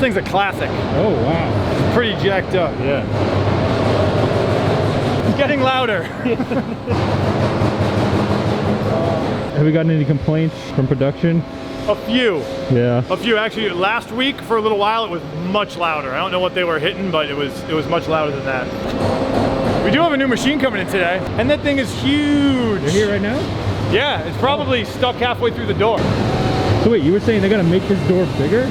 thing's a classic. Oh, wow. It's pretty jacked up. Yeah. It's getting louder. Have we gotten any complaints from production? A few. Yeah. A few. Actually, last week for a little while it was much louder. I don't know what they were hitting, but it was much louder than that. We do have a new machine coming in today, and that thing is huge. They're here right now? Yeah, it's probably stuck halfway through the door. So wait, you were saying they're gonna make this door bigger?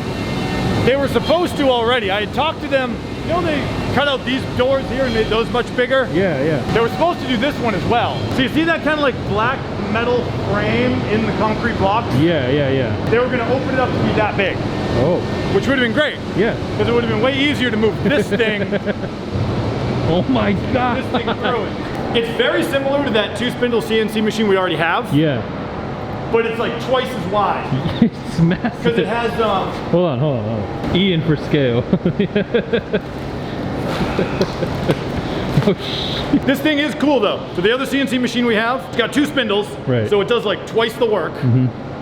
They were supposed to already. I had talked to them. You know, they cut out these doors here and made those much bigger? Yeah, yeah. They were supposed to do this one as well. So you see that kind of like black metal frame in the concrete blocks? Yeah, yeah, yeah. They were gonna open it up to be that big. Oh. Which would have been great. Yeah. Because it would have been way easier to move this thing. Oh my God. This thing through it. It's very similar to that 2-spindle CNC machine we already have. Yeah. But it's like twice as wide. It's massive. Because it has, Hold on. Ian for scale. Oh, this thing is cool though. So the other CNC machine we have, it's got 2 spindles. Right. So it does like twice the work,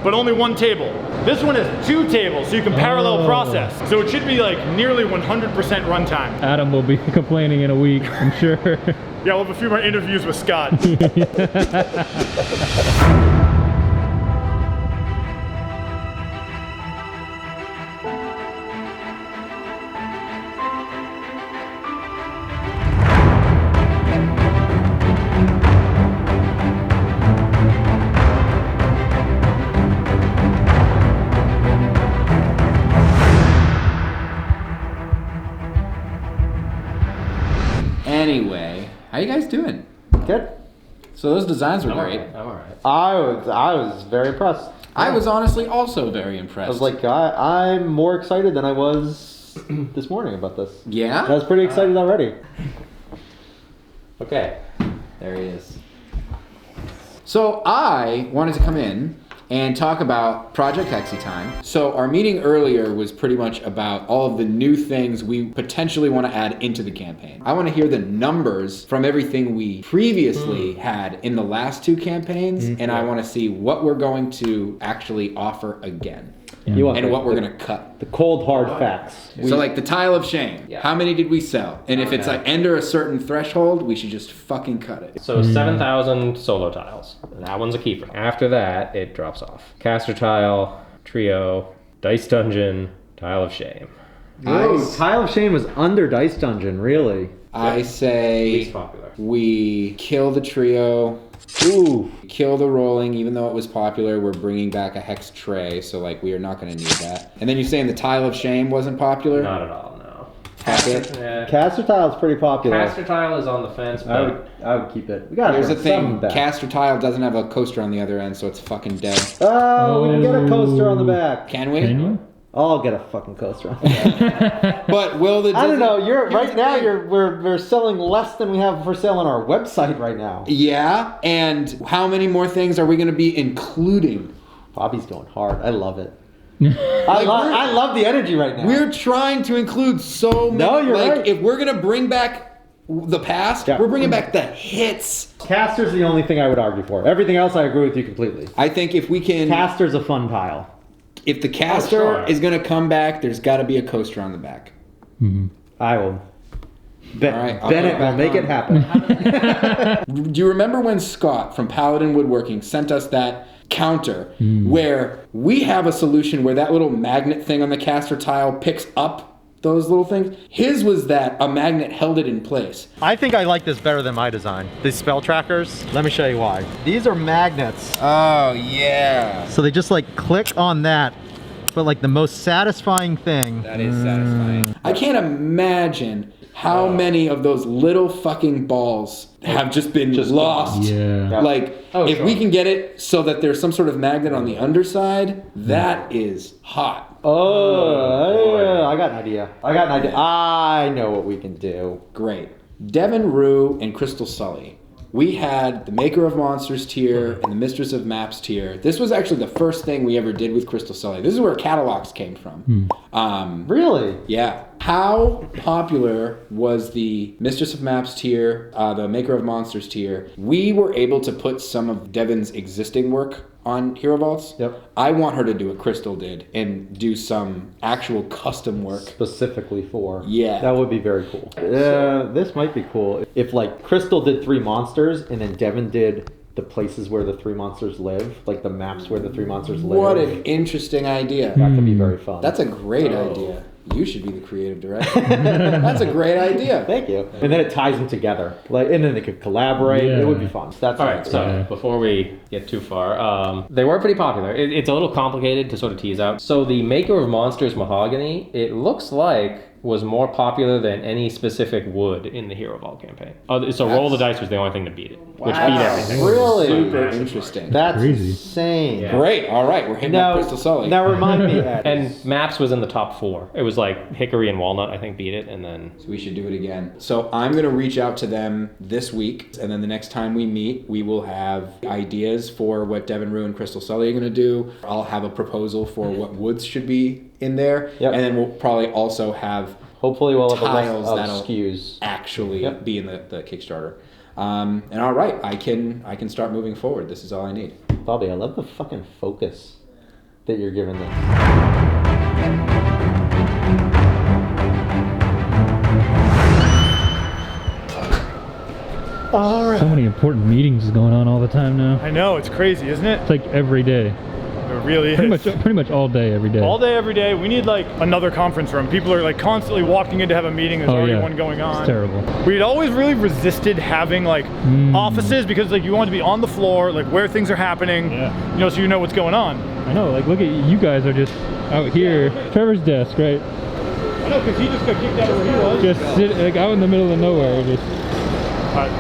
but only 1 table. This one has 2 tables, so you can parallel process. So it should be like nearly 100% runtime. Adam will be complaining in a week, I'm sure. Yeah, we'll have a few more interviews with Scott. Anyway, how you guys doing? Good. So those designs were great. I'm alright. I was very impressed. I was honestly also very impressed. I was like, I'm more excited than I was this morning about this. Yeah? I was pretty excited already. Okay, there he is. So I wanted to come in and talk about Project Hexy Time. So our meeting earlier was pretty much about all of the new things we potentially want to add into the campaign. I want to hear the numbers from everything we previously had in the last 2 campaigns, and I want to see what we're going to actually offer again. And what we're going to cut. The cold hard facts. So like the tile of shame. How many did we sell? And if it's like under a certain threshold, we should just fucking cut it. So 7,000 solo tiles. That one's a keeper. After that, it drops off. Caster tile, trio, dice dungeon, tile of shame. Oh, Tile of Shame was under Dice Dungeon, really. I say Least popular. we kill the trio. Ooh, kill the rolling, even though it was popular. We're bringing back a hex tray, so like we are not going to need that. And then you're saying the tile of shame wasn't popular? Not at all, no. Yeah. Caster Tile is pretty popular. Caster tile is on the fence, but I would keep it. We got Here's the some thing, back. caster tile doesn't have a coaster on the other end, so it's fucking dead. Oh, we can get a coaster on the back. Can we? Can you? I'll get a fucking coaster on the back. But will the... I don't know. Here's Right the now. thing. We're selling less than we have for sale on our website right now. Yeah, and how many more things are we going to be including? Bobby's going hard. I love it. I love the energy right now. We're trying to include so many. No, you're like, right. If we're going to bring back the past, Yeah. we're bringing back the hits. Caster's the only thing I would argue for. Everything else I agree with you completely. I think if we can... Caster's a fun tile. If the caster is going to come back, there's got to be a coaster on the back. I will. All right, I'll Bennett put it will make back it happen. Do you remember when Scott from Paladin Woodworking sent us that counter where we have a solution where that little magnet thing on the caster tile picks up those little things? His was that a magnet held it in place. I think I like this better than my design. These spell trackers. Let me show you why. These are magnets. Oh, yeah. So they just like click on that. But like the most satisfying thing. That is satisfying. I can't imagine how many of those little fucking balls have just been lost. Yeah. Like, if we can get it so that there's some sort of magnet on the underside, that is hot. Oh, I got an idea. I know what we can do. Great. Devin Rue and Crystal Sully. We had the Maker of Monsters tier and the Mistress of Maps tier. This was actually the first thing we ever did with Crystal Sully. This is where catalogs came from. Really? Yeah. How popular was the Mistress of Maps tier, the Maker of Monsters tier? We were able to put some of Devin's existing work on Hero Vaults. Yep. I want her to do what Crystal did and do some actual custom work. Specifically for. Yeah. That would be very cool. This might be cool. If like Crystal did 3 monsters and then Devin did the places where the 3 monsters live, like the maps where the 3 monsters live. What an interesting idea. That could be very fun. That's a great idea. You should be the creative director. That's a great idea. Thank you. And then it ties them together, like, and then they could collaborate. Yeah. It would be fun. That's All right, so before we get too far, they were pretty popular. It's a little complicated to sort of tease out. So the maker of Monsters Mahogany, it looks like was more popular than any specific wood in the Hero Vault campaign. So Roll the Dice was the only thing to beat it, which beat everything. Really? Super interesting. That's Crazy. insane. Yeah. Great. All right, we're hitting up Crystal Sully. Now remind me. Ed. And Maps was in the top 4. It was like Hickory and Walnut, I think, beat it, and then... So we should do it again. So I'm going to reach out to them this week, and then the next time we meet, we will have ideas for what Devin Rue and Crystal Sully are going to do. I'll have a proposal for what woods should be in there, Yep. and then we'll probably also have Hopefully we'll have a tiles list of that'll SKUs. actually Yep. be in the Kickstarter. And all right, I can start moving forward. This is all I need. Bobby, I love the fucking focus that you're giving this. All right. So many important meetings going on all the time now. I know, it's crazy, isn't it? It's like every day. It really is. Pretty much all day, every day. All day, every day. We need like another conference room. People are like constantly walking in to have a meeting. There's already one going on. It's terrible. We'd always really resisted having like offices because like you want to be on the floor, like where things are happening. Yeah. You know, so you know what's going on. I know, like look at you guys are just out here. Trevor's desk, right? I know, because he just got kicked out of where he was. Just sit like out in the middle of nowhere. Just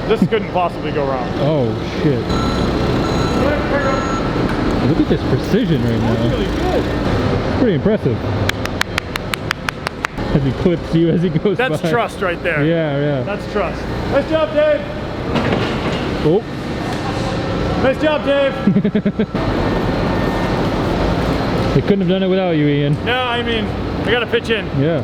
This couldn't possibly go wrong. oh shit. Look at this precision right now. Really good. It's pretty impressive. As he clips you as he goes by. That's trust right there. Yeah, yeah. That's trust. Nice job, Dave. Oh. Nice job, Dave. They couldn't have done it without you, Ian. No, I mean, I got to pitch in. Yeah.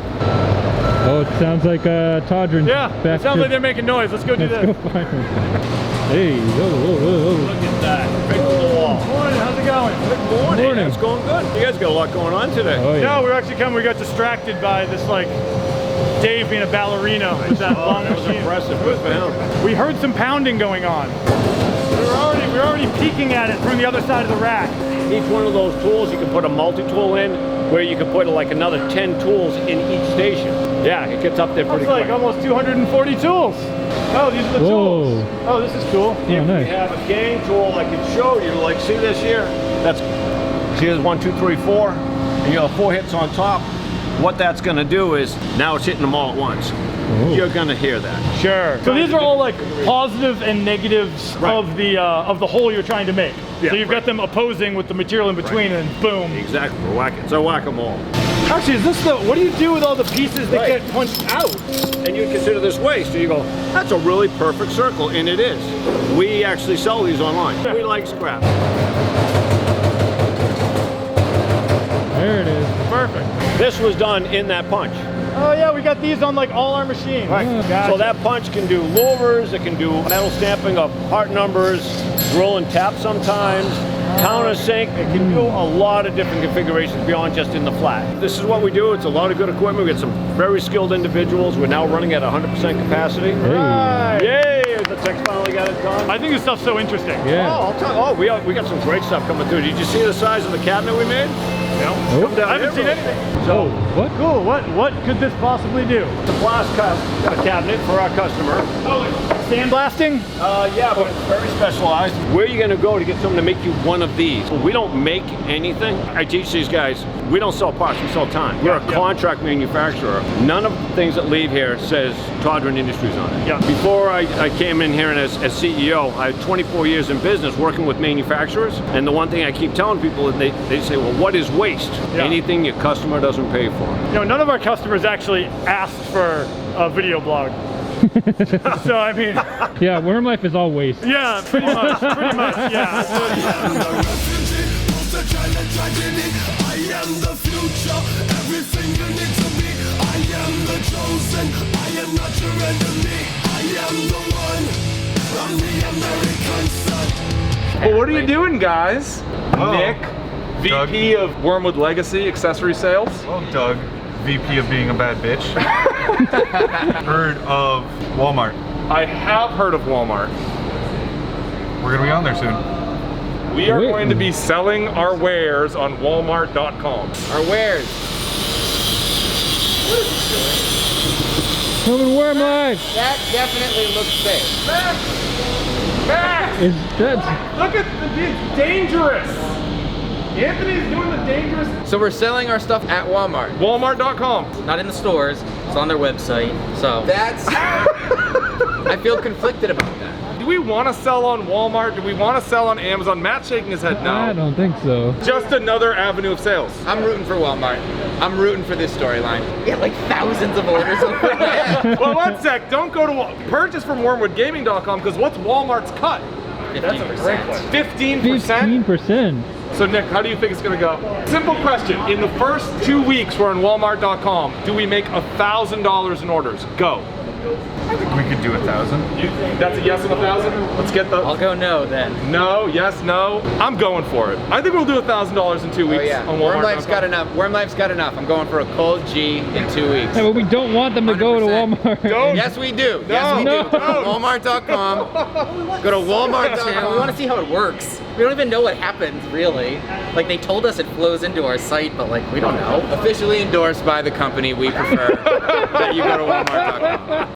Oh, it sounds like Todrin. Yeah, it sounds like they're making noise. Let's go do Let's this. go find them. Hey, whoa. Look at that. Right to the wall. Morning, how's it going? Good morning. Morning. It's going good. You guys got a lot going on today. Oh, yeah. No, we were actually coming. We got distracted by this like Dave being a ballerina with that long That was machine. impressive. Good for him. We heard some pounding going on. We were already peeking at it from the other side of the rack. Each one of those tools, you can put a multi-tool in, where you can put like another 10 tools in each station. Yeah, it gets up there pretty It's like quick. almost 240 tools. Oh, these are the Whoa. tools. Oh, this is cool. Oh, If we nice. have a gang tool, I can show you, like see this here? That's, see there's 1, 2, 3, 4, and you have 4 hits on top. What that's gonna do is, now it's hitting them all at once. You're gonna hear that. Sure. So these are all like positive and negatives Right. of the hole you're trying to make. Yeah, so you've got them opposing with the material in between, and then boom. Exactly, we're whacking. It's a whack-a-mole. Actually, is this the? What do you do with all the pieces that Right. get punched out? And you consider this waste, and you go, that's a really perfect circle, and it is. We actually sell these online. We like scrap. There it is. Perfect. This was done in that punch. Oh yeah, we got these on like all our machines. Gotcha. So that punch can do louvers, it can do metal stamping of part numbers, drill and tap sometimes, countersink. It can do a lot of different configurations beyond just in the flat. This is what we do. It's a lot of good equipment. We got some very skilled individuals. We're now running at 100% capacity. Right. Yay! The tech's finally got it done. I think this stuff's so interesting. Yeah. Oh, I'll tell you. Oh, we got some great stuff coming through. Did you see the size of the cabinet we made? Oh. Come down I haven't seen here. anything. So, What? Cool. What could this possibly do? the blast cabinet for our customer. Oh, like sandblasting? Yeah, but it's very specialized. Where are you going to go to get someone to make you one of these? We don't make anything. I teach these guys, we don't sell parts, we sell time. We're a contract manufacturer. None of the things that leave here says Todrin Industries on it. Yeah. Before I came in here and as CEO, I had 24 years in business working with manufacturers. And the one thing I keep telling people is they say, well, what is waste? Yeah. Anything your customer doesn't pay for. You know, none of our customers actually asked for a video blog. So I mean, Yeah, Wyrm Lyfe is all waste. yeah, pretty much, yeah. am the refugee, post-trailer tragedy. I am the future, everything you need to be. I am the chosen, I am not your enemy. I am the one, I'm the American son. Well, what are you doing, guys? Nick, VP of Wyrmwood Legacy Accessory Sales. Oh, Doug, VP of being a bad bitch. Heard of Walmart. I have heard of Walmart. We're gonna be on there soon. We are going to be selling our wares on Walmart.com. Our wares. Coming Wyrm Lyfe. That definitely looks fake. Max! Is that? Look at it's dangerous. Anthony's doing the dangerous. So we're selling our stuff at Walmart. Walmart.com. Not in the stores, it's on their website, so. That's... I feel conflicted about that. Do we want to sell on Walmart? Do we want to sell on Amazon? Matt's shaking his head no. I don't think so. Just another avenue of sales. I'm rooting for Walmart. I'm rooting for this storyline. We have like thousands of orders over there. Well, one sec. Don't go to purchase from wyrmwoodgaming.com because what's Walmart's cut? 15%. 15%? 15%. So Nick, how do you think it's gonna go? Simple question. In the first 2 weeks we're on Walmart.com, do we make $1,000 in orders? Go. I think we could do 1,000. That's a yes and 1,000? Let's get the... I'll go no then. No, yes, no. I'm going for it. I think we'll do $1,000 in 2 weeks Oh yeah, on Wyrm Walmart.com. Life's got enough. Wyrm Life's got enough. I'm going for a cold G in 2 weeks. Yeah, but we don't want them to go to 100%. Walmart. Don't. Yes, we do. Yes, we No. do. Go to Walmart.com. Go to Yeah, we Walmart.com. want to see how it works. We don't even know what happens, really. Like, they told us it flows into our site, but like, we don't know. Officially endorsed by the company we prefer that you go to Walmart.com.